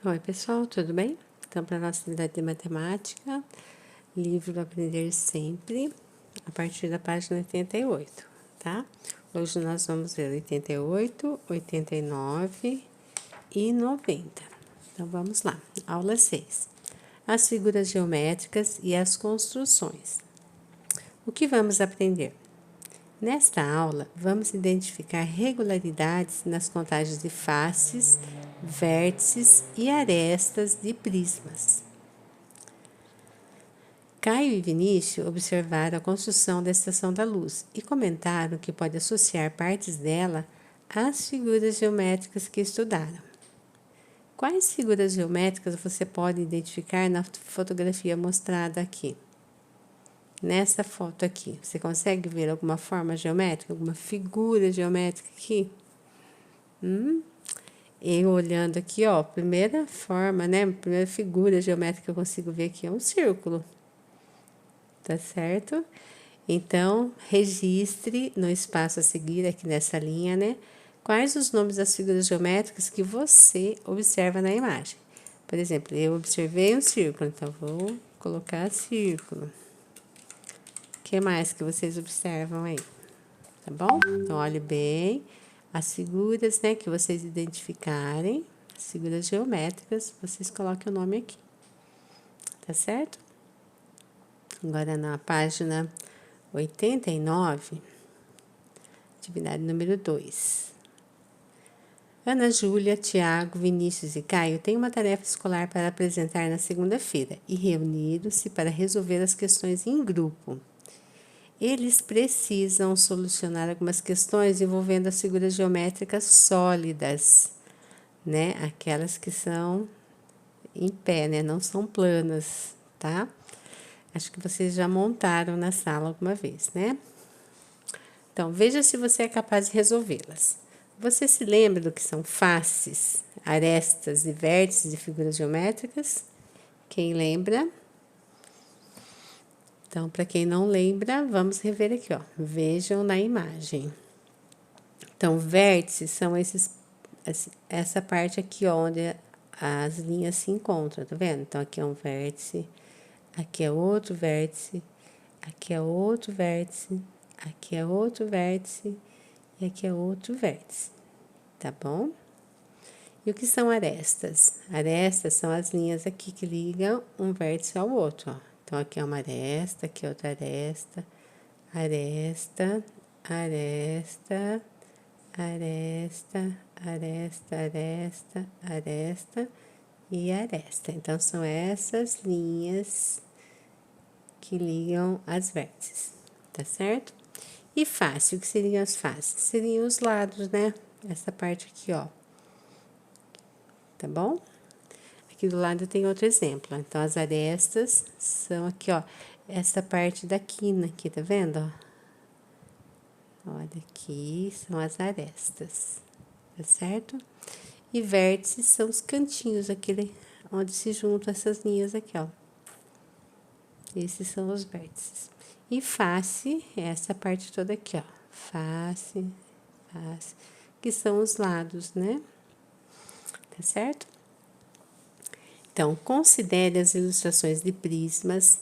Oi, pessoal, tudo bem? Então, para a nossa atividade de matemática, livro Aprender Sempre, a partir da página 88, tá? Hoje nós vamos ver 88, 89 e 90. Então, vamos lá. Aula 6. As figuras geométricas e as construções. O que vamos aprender? Nesta aula, vamos identificar regularidades nas contagens de faces, vértices e arestas de prismas. Caio e Vinícius observaram a construção da Estação da Luz e comentaram que pode associar partes dela às figuras geométricas que estudaram. Quais figuras geométricas você pode identificar na fotografia mostrada aqui? Nessa foto aqui, você consegue ver alguma forma geométrica, alguma figura geométrica aqui? Eu olhando aqui, ó, primeira forma, né? Primeira figura geométrica que eu consigo ver aqui é um círculo. Tá certo? Então, registre no espaço a seguir, aqui nessa linha, né? Quais os nomes das figuras geométricas que você observa na imagem. Por exemplo, eu observei um círculo, então vou colocar círculo. O que mais que vocês observam aí? Tá bom? Então, olhe bem as figuras, né, que vocês identificarem, as figuras geométricas, vocês coloquem o nome aqui. Tá certo? Agora, na página 89, atividade número 2. Ana Júlia, Tiago, Vinícius e Caio têm uma tarefa escolar para apresentar na segunda-feira e reuniram-se para resolver as questões em grupo. Eles precisam solucionar algumas questões envolvendo as figuras geométricas sólidas, né? Aquelas que são em pé, né? Não são planas, tá? Acho que vocês já montaram na sala alguma vez, né? Então, veja se você é capaz de resolvê-las. Você se lembra do que são faces, arestas e vértices de figuras geométricas? Quem lembra? Então, para quem não lembra, vamos rever aqui, ó. Vejam na imagem. Então, vértices são essa parte aqui, ó, onde as linhas se encontram, tá vendo? Então, aqui é um vértice, aqui é outro vértice, aqui é outro vértice, aqui é outro vértice e aqui é outro vértice, tá bom? E o que são arestas? Arestas são as linhas aqui que ligam um vértice ao outro, ó. Então, aqui é uma aresta, aqui é outra aresta, aresta, aresta, aresta, aresta, aresta, aresta e aresta. Então, são essas linhas que ligam as vértices, tá certo? E face, o que seriam as faces? Seriam os lados, né? Essa parte aqui, ó. Tá bom? Aqui do lado tem outro exemplo. Então, as arestas são aqui, ó. Essa parte da quina aqui, tá vendo, ó? Olha aqui, são as arestas, tá certo? E vértices são os cantinhos, aquele onde se juntam essas linhas aqui, ó. Esses são os vértices. E face é essa parte toda aqui, ó. Face, face, que são os lados, né? Tá certo? Então, considere as ilustrações de prismas,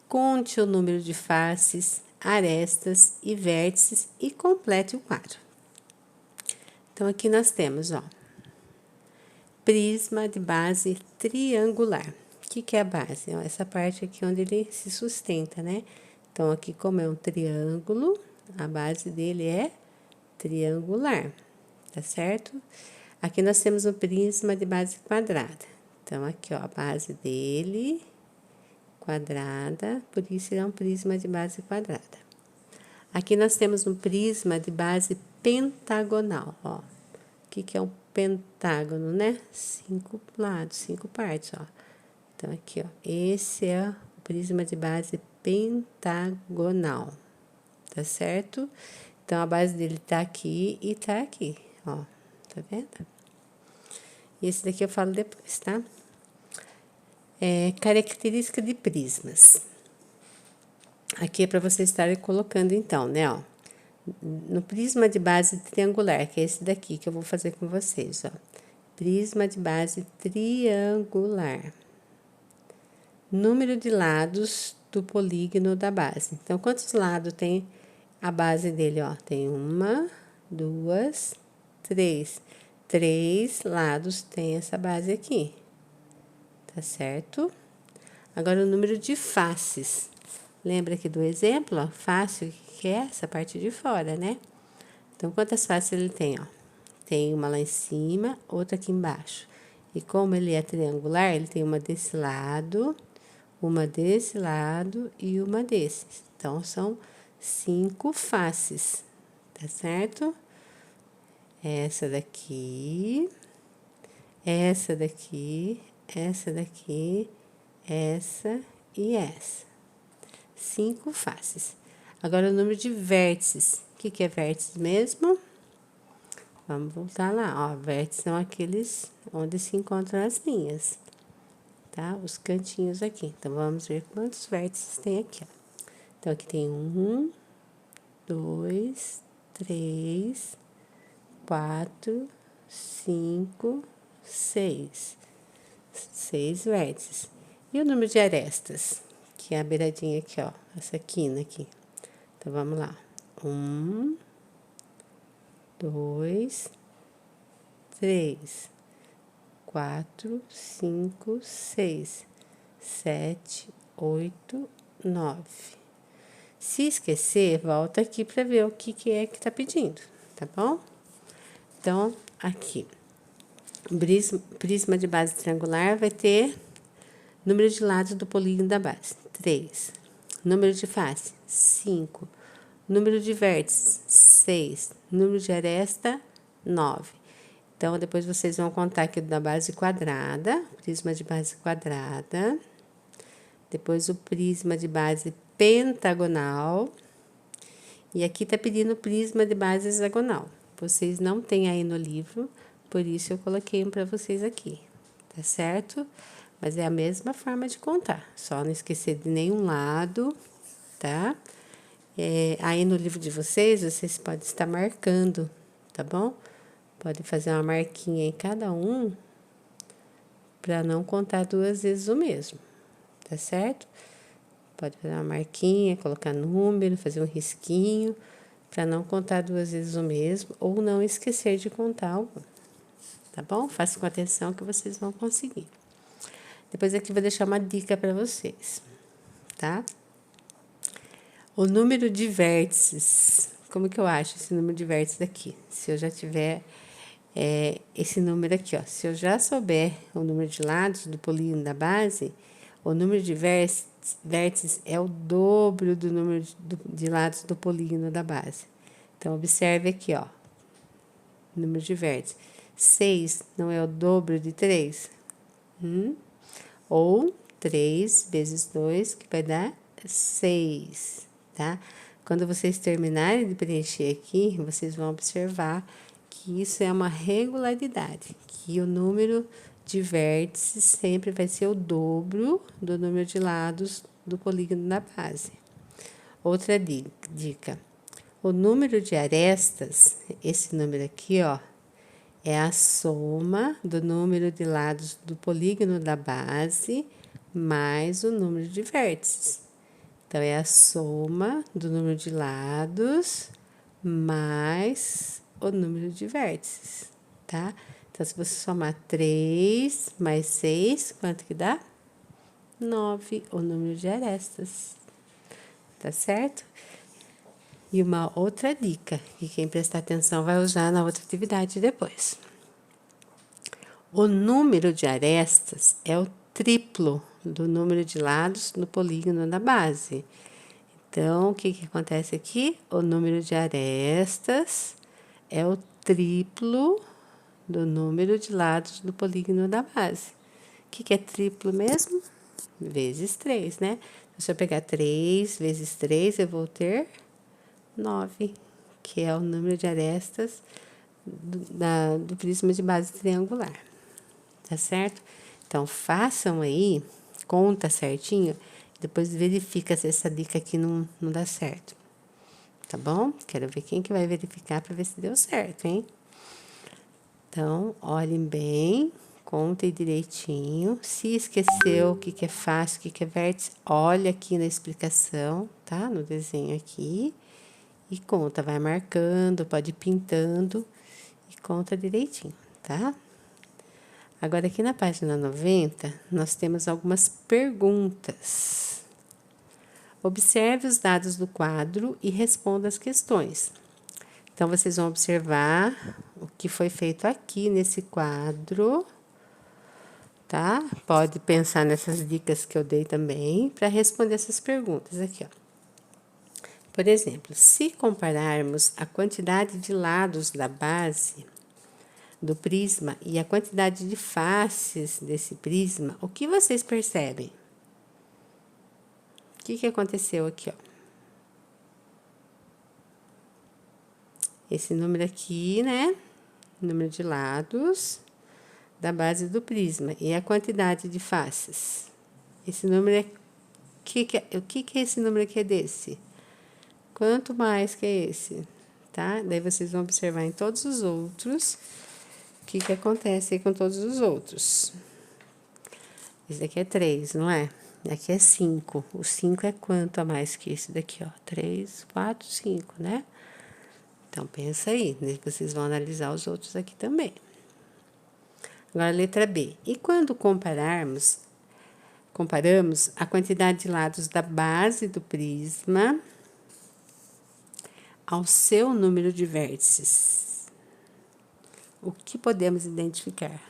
conte o número de faces, arestas e vértices e complete o quadro. Então, aqui nós temos, ó, prisma de base triangular. O que é a base? Essa parte aqui onde ele se sustenta, né? Então, aqui como é um triângulo, a base dele é triangular, tá certo? Aqui nós temos um prisma de base quadrada. Então, aqui, ó, a base dele, quadrada, por isso ele é um prisma de base quadrada. Aqui nós temos um prisma de base pentagonal, ó. O que é um pentágono, né? 5 lados, 5 partes, ó. Então, aqui, ó, esse é o prisma de base pentagonal, tá certo? Então, a base dele tá aqui e tá aqui, ó, tá vendo? Esse daqui eu falo depois, tá? Característica de prismas. Aqui é para vocês estarem colocando, então, né, ó. No prisma de base triangular, que é esse daqui que eu vou fazer com vocês, ó. Prisma de base triangular. Número de lados do polígono da base. Então, quantos lados tem a base dele? Ó, tem 1, 2, 3. 3 lados tem essa base aqui. Tá certo? Agora, o número de faces. Lembra aqui do exemplo, ó? Face, que é essa parte de fora, né? Então, quantas faces ele tem, ó? Tem uma lá em cima, outra aqui embaixo. E como ele é triangular, ele tem uma desse lado, uma desse lado e uma desse. Então, são 5 faces, tá certo? Essa daqui, essa daqui, essa daqui, essa e essa. 5 faces. Agora, o número de vértices. O que é vértice mesmo? Vamos voltar lá, ó. Vértices são aqueles onde se encontram as linhas, tá? Os cantinhos aqui. Então, vamos ver quantos vértices tem aqui, ó. Então, aqui tem 1, 2, 3, 4, 5, 6. 6 vértices. E o número de arestas? Que é a beiradinha aqui, ó. Essa quina aqui. Então, vamos lá. 1, 2, 3, 4, 5, 6, 7, 8, 9. Se esquecer, volta aqui para ver o que é que tá pedindo, tá bom? Então, aqui, prisma de base triangular vai ter número de lados do polígono da base, 3. Número de face, 5. Número de vértices, 6. Número de aresta, 9. Então, depois vocês vão contar aqui da base quadrada, prisma de base quadrada. Depois o prisma de base pentagonal. E aqui tá pedindo prisma de base hexagonal. Vocês não têm aí no livro, por isso eu coloquei um para vocês aqui, tá certo? Mas é a mesma forma de contar, só não esquecer de nenhum lado, tá? Aí no livro de vocês podem estar marcando, tá bom? Pode fazer uma marquinha em cada um, para não contar 2 vezes o mesmo, tá certo? Pode fazer uma marquinha, colocar número, fazer um risquinho, para não contar 2 vezes o mesmo, ou não esquecer de contar algum, tá bom? Faça com atenção que vocês vão conseguir. Depois aqui vou deixar uma dica para vocês, tá? O número de vértices, como que eu acho esse número de vértices aqui? Se eu já tiver esse número aqui, ó, se eu já souber o número de lados do polígono da base, o número de vértices é o dobro do número de lados do polígono da base. Então, observe aqui, ó, número de vértices. 6 não é o dobro de 3? Ou 3 vezes 2, que vai dar 6, tá? Quando vocês terminarem de preencher aqui, vocês vão observar que isso é uma regularidade, que o número de vértices sempre vai ser o dobro do número de lados do polígono da base. Outra dica, o número de arestas, esse número aqui, ó, é a soma do número de lados do polígono da base mais o número de vértices. Então, é a soma do número de lados mais o número de vértices, tá? Então, se você somar 3 mais 6, quanto que dá? 9, o número de arestas, tá certo? E uma outra dica, que quem prestar atenção vai usar na outra atividade depois. O número de arestas é o triplo do número de lados no polígono da base. Então, o que acontece aqui? O número de arestas é o triplo do número de lados do polígono da base. O que é triplo mesmo? Vezes 3, né? Se eu pegar 3 vezes 3, eu vou ter 9, que é o número de arestas do prisma de base triangular, tá certo? Então, façam aí, conta certinho, depois verifica se essa dica aqui não dá certo, tá bom? Quero ver quem que vai verificar para ver se deu certo, hein? Então, olhem bem, contem direitinho. Se esqueceu o que é face, o que é vértice, olha aqui na explicação, tá? No desenho aqui. E conta, vai marcando, pode ir pintando e conta direitinho, tá? Agora, aqui na página 90, nós temos algumas perguntas. Observe os dados do quadro e responda as questões. Então, vocês vão observar o que foi feito aqui nesse quadro, tá? Pode pensar nessas dicas que eu dei também para responder essas perguntas aqui, ó. Por exemplo, se compararmos a quantidade de lados da base do prisma e a quantidade de faces desse prisma, o que vocês percebem? O que aconteceu aqui, ó? Esse número aqui, né? Número de lados da base do prisma e a quantidade de faces. Esse número é... O que é esse número aqui é desse? Quanto mais que é esse, tá? Daí vocês vão observar em todos os outros o que acontece aí com todos os outros. Esse daqui é 3, não é? Aqui é 5. O 5 é quanto a mais que esse daqui, ó? 3, 4, 5, né? Então, pensa aí, né? Vocês vão analisar os outros aqui também. Agora, letra B. E quando comparamos a quantidade de lados da base do prisma ao seu número de vértices, o que podemos identificar?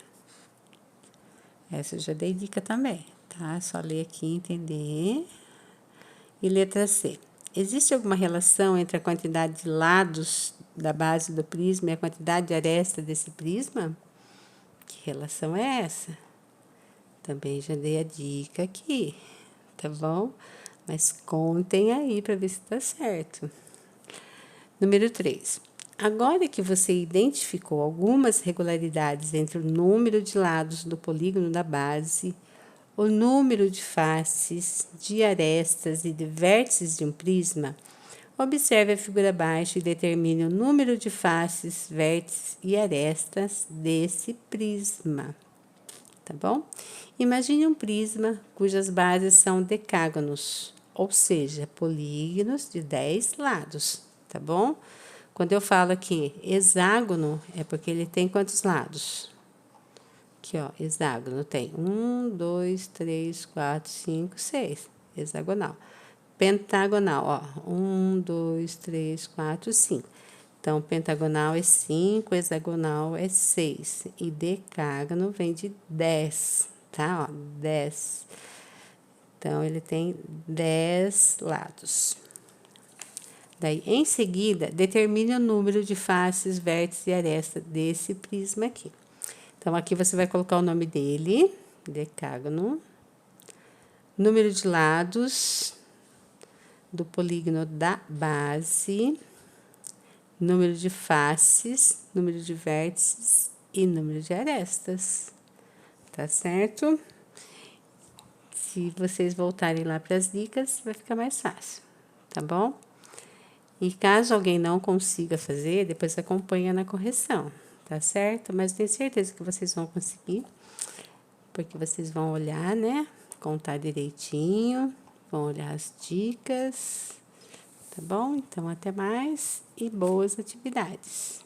Essa eu já dei dica também, tá? Só ler aqui e entender. E letra C. Existe alguma relação entre a quantidade de lados da base do prisma e a quantidade de aresta desse prisma? Que relação é essa? Também já dei a dica aqui, tá bom? Mas contem aí para ver se tá certo. Número 3. Agora que você identificou algumas regularidades entre o número de lados do polígono da base, o número de faces, de arestas e de vértices de um prisma, observe a figura abaixo e determine o número de faces, vértices e arestas desse prisma. Tá bom? Imagine um prisma cujas bases são decágonos, ou seja, polígonos de 10 lados, tá bom? Quando eu falo aqui hexágono, é porque ele tem quantos lados? Aqui, ó, hexágono tem 1, 2, 3, 4, 5, 6. Hexagonal. Pentagonal, ó, 1, 2, 3, 4, 5. Então, pentagonal é 5, hexagonal é 6. E decágono vem de 10, tá? Ó, 10. Então, ele tem 10 lados. Daí, em seguida, determine o número de faces, vértices e arestas desse prisma aqui. Então, aqui você vai colocar o nome dele, decágono, número de lados do polígono da base, número de faces, número de vértices e número de arestas, tá certo? Se vocês voltarem lá para as dicas, vai ficar mais fácil, tá bom? E caso alguém não consiga fazer, depois acompanha na correção, tá certo? Mas tenho certeza que vocês vão conseguir, porque vocês vão olhar, né? Contar direitinho, vão olhar as dicas, tá bom? Então, até mais e boas atividades.